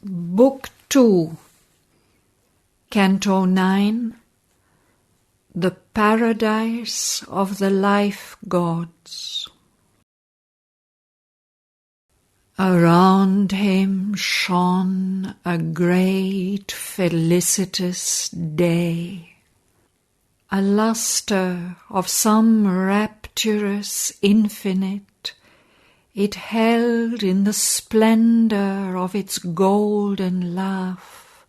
Book 2, Canto 9, The Paradise of the Life Gods. Around him shone a great felicitous day, a lustre of some rapturous infinite. It held in the splendor of its golden laugh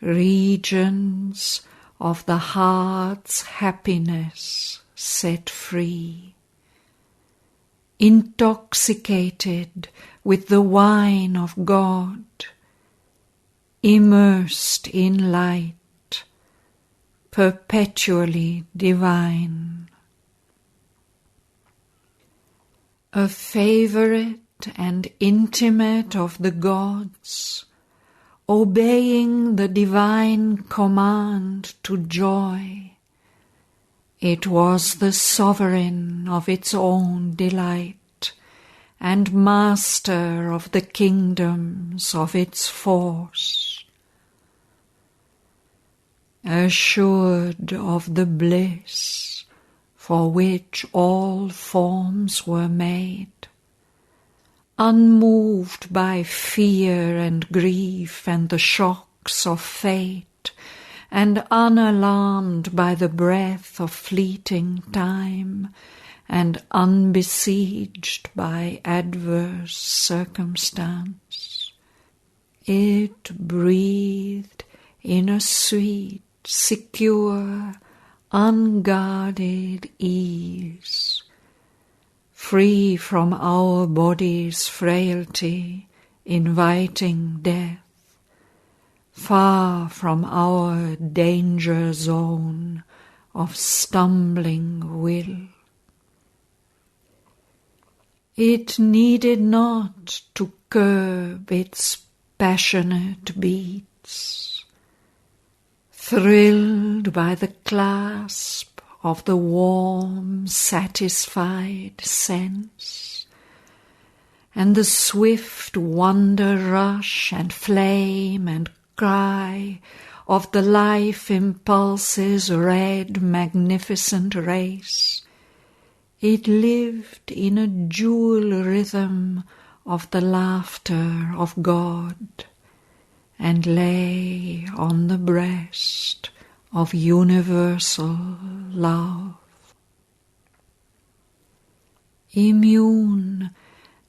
regions of the heart's happiness set free. Intoxicated with the wine of God, immersed in light, perpetually divine. A favorite and intimate of the gods, obeying the divine command to joy, it was the sovereign of its own delight and master of the kingdoms of its force. Assured of the bliss for which all forms were made, unmoved by fear and grief and the shocks of fate, and unalarmed by the breath of fleeting time, and unbesieged by adverse circumstance, it breathed in a sweet, secure, unguarded ease, free from our body's frailty, inviting death, far from our danger zone of stumbling will. It needed not to curb its passionate beats, thrilled by the clasp of the warm, satisfied sense, and the swift wonder rush and flame and cry of the life impulse's red, magnificent race. It lived in a jewel rhythm of the laughter of God, and lay on the breast of universal love. Immune,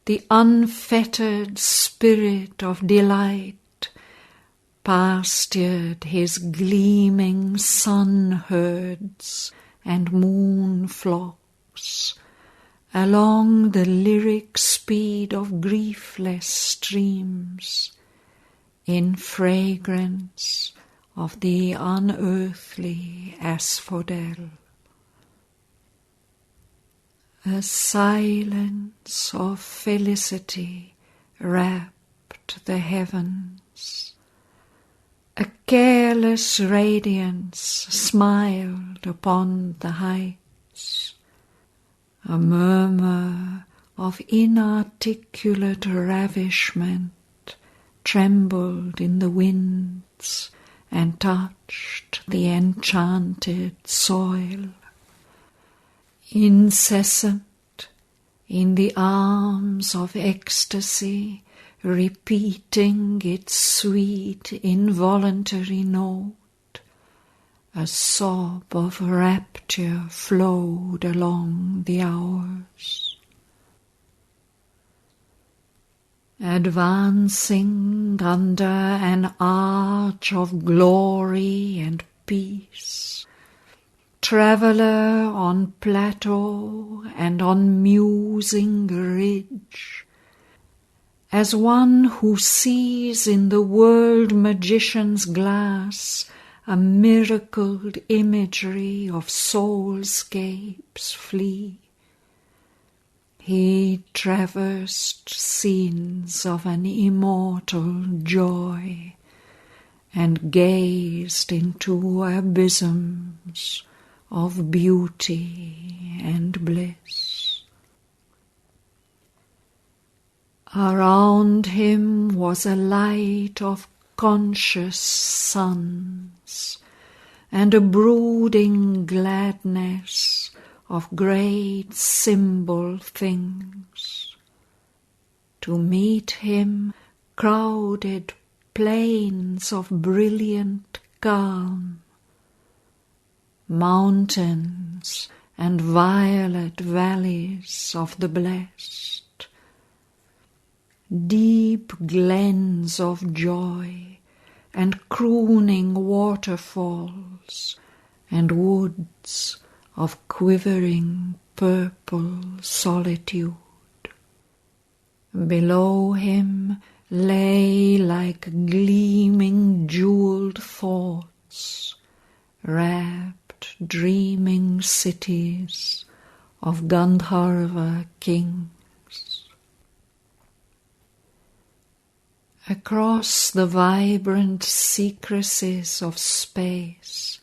the unfettered spirit of delight pastured his gleaming sun herds and moon flocks along the lyric speed of griefless streams, in fragrance of the unearthly asphodel. A silence of felicity wrapped the heavens. A careless radiance smiled upon the heights. A murmur of inarticulate ravishment trembled in the winds and touched the enchanted soil. Incessant, in the arms of ecstasy, repeating its sweet involuntary note, a sob of rapture flowed along the hours. Advancing under an arch of glory and peace, traveller on plateau and on musing ridge, as one who sees in the world magician's glass a miracled imagery of soulscapes flee, he traversed scenes of an immortal joy and gazed into abysms of beauty and bliss. Around him was a light of conscious suns, and a brooding gladness of great symbol things. To meet him crowded plains of brilliant calm, mountains and violet valleys of the blessed, deep glens of joy and crooning waterfalls, and woods of quivering purple solitude. Below him lay like gleaming jeweled thoughts, rapt dreaming cities of Gandharva kings. Across the vibrant secrecies of space,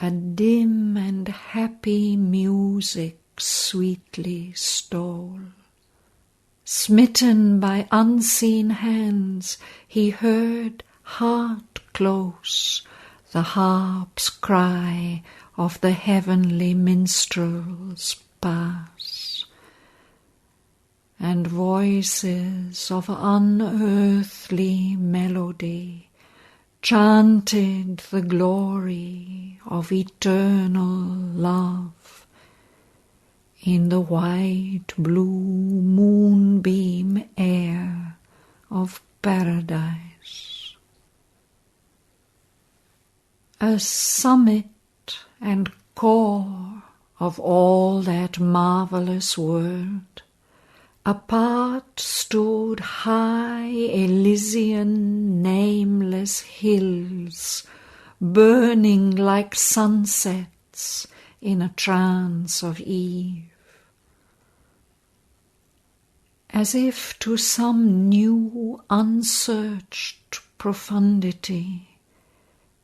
a dim and happy music sweetly stole. Smitten by unseen hands, he heard heart close the harp's cry of the heavenly minstrels pass, and voices of unearthly melody chanted the glory of eternal love in the white blue moonbeam air of paradise. A summit and core of all that marvelous world, apart stood high Elysian nameless hills, burning like sunsets in a trance of eve. As if to some new unsearched profundity,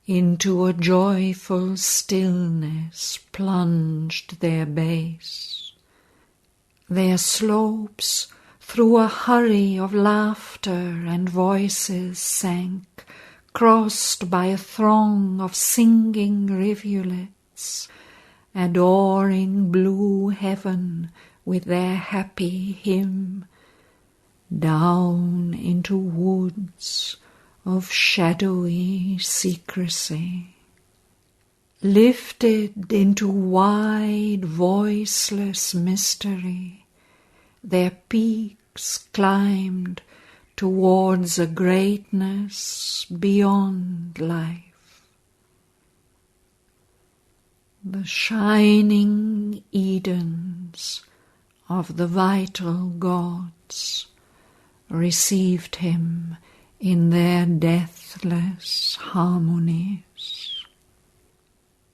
into a joyful stillness plunged their base. Their slopes through a hurry of laughter and voices sank, crossed by a throng of singing rivulets, adoring blue heaven with their happy hymn, down into woods of shadowy secrecy, lifted into wide voiceless mystery. Their peaks climbed towards a greatness beyond life. The shining Edens of the vital gods received him in their deathless harmonies.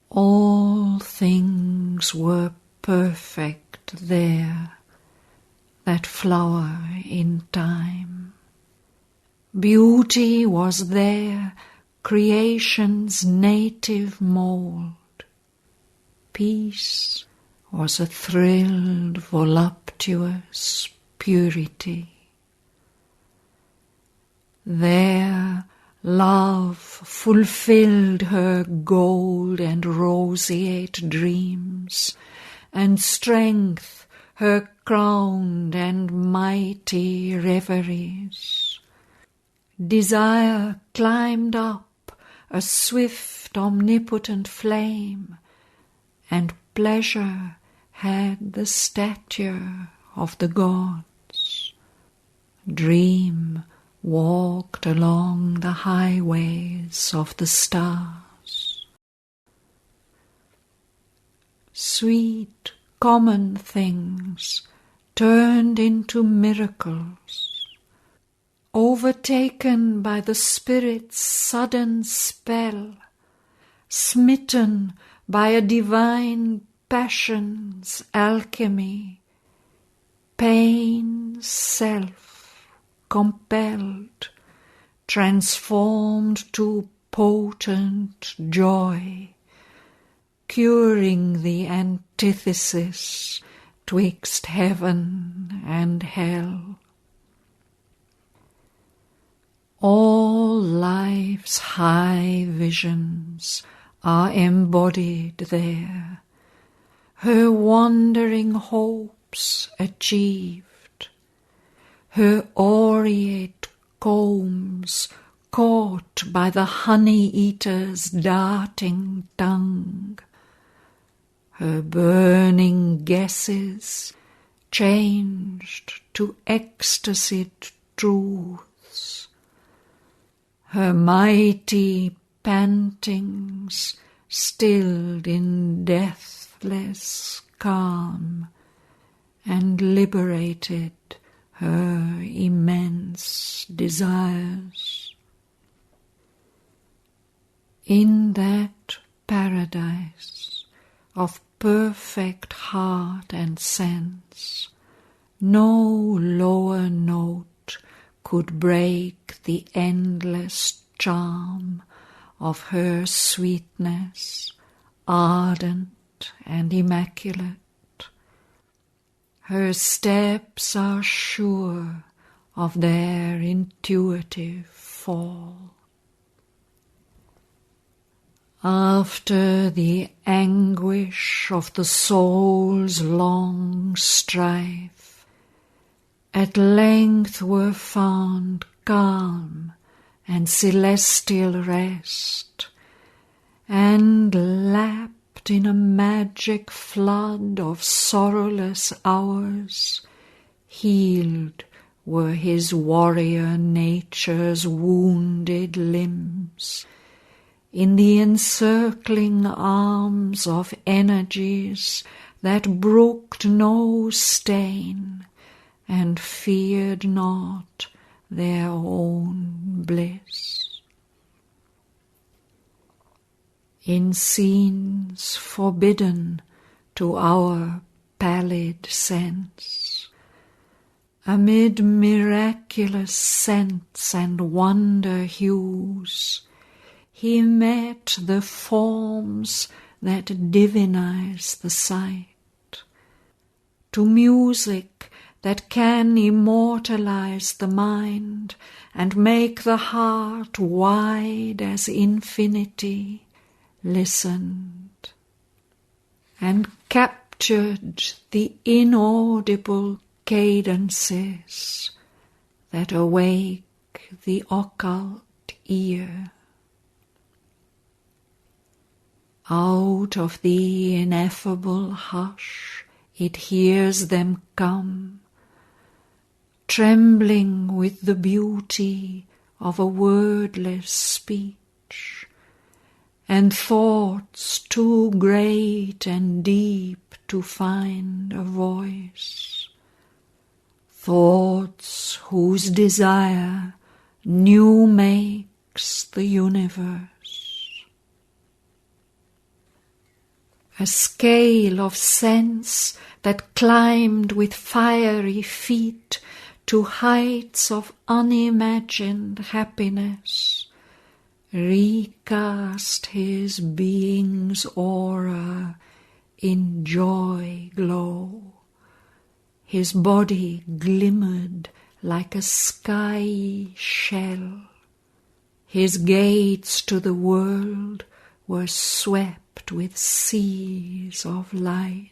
All things were perfect there that flower in time. Beauty was there, creation's native mould. Peace was a thrilled, voluptuous purity. There love fulfilled her gold and roseate dreams, and strength her crowned and mighty reveries. Desire climbed up a swift omnipotent flame, and pleasure had the stature of the gods. Dream walked along the highways of the stars. Sweet common things turned into miracles, overtaken by the Spirit's sudden spell, smitten by a divine passion's alchemy, pain self-compelled, transformed to potent joy, curing the antithesis twixt heaven and hell. All life's high visions are embodied there, her wandering hopes achieved, her aureate combs caught by the honey-eater's darting tongue, her burning guesses changed to ecstasied truths, her mighty pantings stilled in deathless calm, and liberated her immense desires. In that paradise of perfect heart and sense, no lower note could break the endless charm of her sweetness, ardent and immaculate. Her steps are sure of their intuitive fall. After the anguish of the soul's long strife, at length were found calm and celestial rest, and lapped in a magic flood of sorrowless hours, healed were his warrior nature's wounded limbs, in the encircling arms of energies that brooked no stain, and feared not their own bliss. In scenes forbidden to our pallid sense, amid miraculous scents and wonder hues, he met the forms that divinize the sight. To music that can immortalize the mind and make the heart wide as infinity, listened, and captured the inaudible cadences that awake the occult ear. Out of the ineffable hush it hears them come, trembling with the beauty of a wordless speech, and thoughts too great and deep to find a voice, thoughts whose desire new makes the universe. A scale of sense that climbed with fiery feet to heights of unimagined happiness, recast his being's aura in joy glow. His body glimmered like a skyey shell. His gates to the world were swept with seas of light.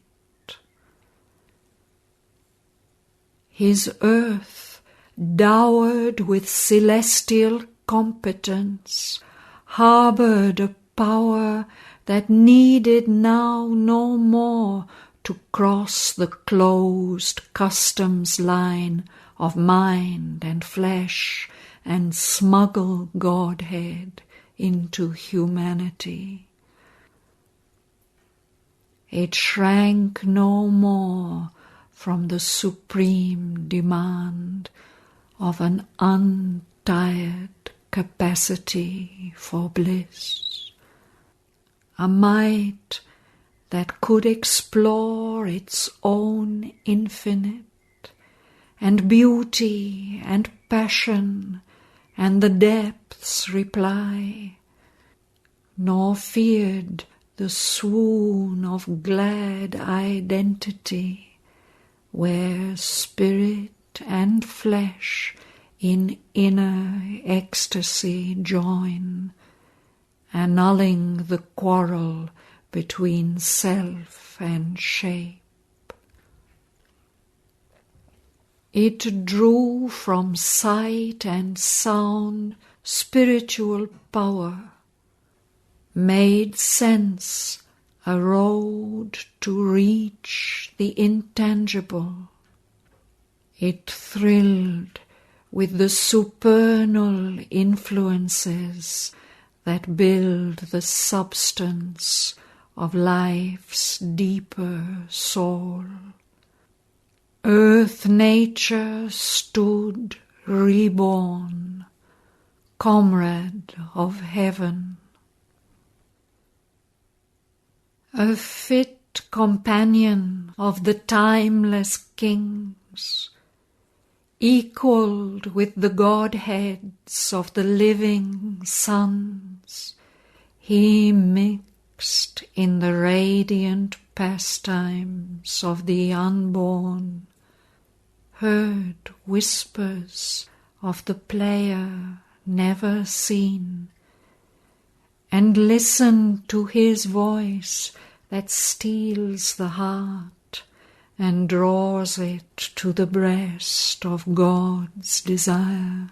His earth, dowered with celestial competence, harboured a power that needed now no more to cross the closed customs line of mind and flesh and smuggle Godhead into humanity. It shrank no more from the supreme demand of an untired capacity for bliss, a might that could explore its own infinite, and beauty and passion and the depths reply, nor feared the swoon of glad identity, where spirit and flesh in inner ecstasy join, annulling the quarrel between self and shape. It drew from sight and sound spiritual power, made sense a road to reach the intangible. It thrilled with the supernal influences that build the substance of life's deeper soul. Earth nature stood reborn, comrade of heaven. A fit companion of the timeless kings, equalled with the Godheads of the living suns, he mixed in the radiant pastimes of the unborn, heard whispers of the player never seen, and listened to his voice that steals the heart and draws it to the breast of God's desire,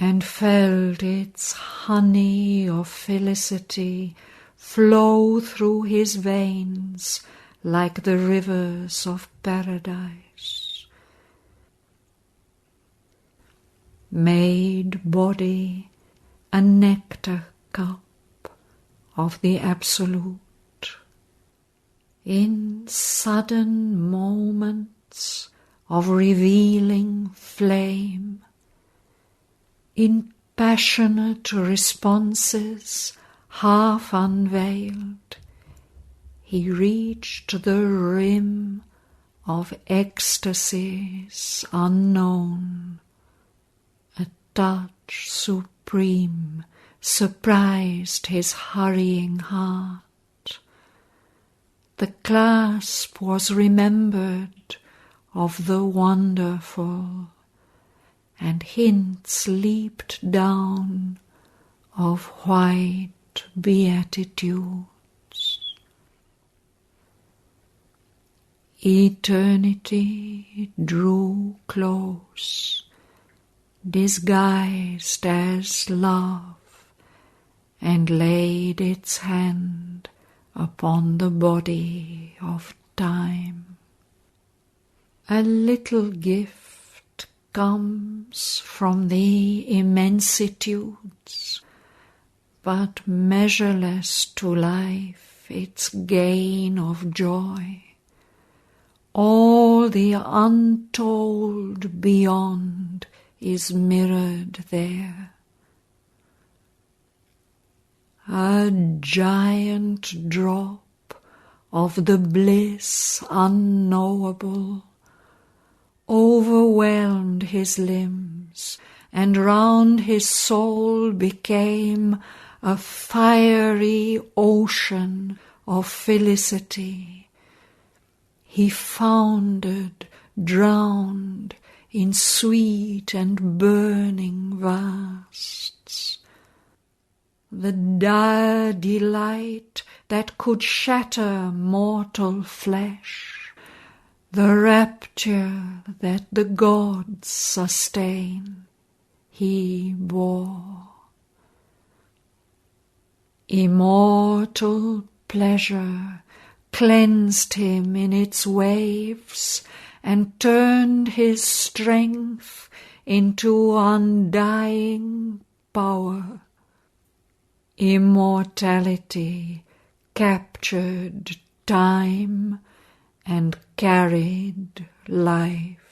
and felt its honey of felicity flow through his veins like the rivers of paradise. Made body a nectar cup of the Absolute. In sudden moments of revealing flame, in passionate responses half unveiled, he reached the rim of ecstasies unknown. A touch supreme surprised his hurrying heart. The clasp was remembered of the wonderful, and hints leaped down of white beatitudes. Eternity drew close, disguised as love, and laid its hand upon the body of time. A little gift comes from the immensitudes, but measureless to life its gain of joy. All the untold beyond is mirrored there. A giant drop of the bliss unknowable overwhelmed his limbs, and round his soul became a fiery ocean of felicity. He foundered, drowned in sweet and burning vasts. The dire delight that could shatter mortal flesh, the rapture that the gods sustain, he bore. Immortal pleasure cleansed him in its waves and turned his strength into undying power. Immortality captured time and carried life.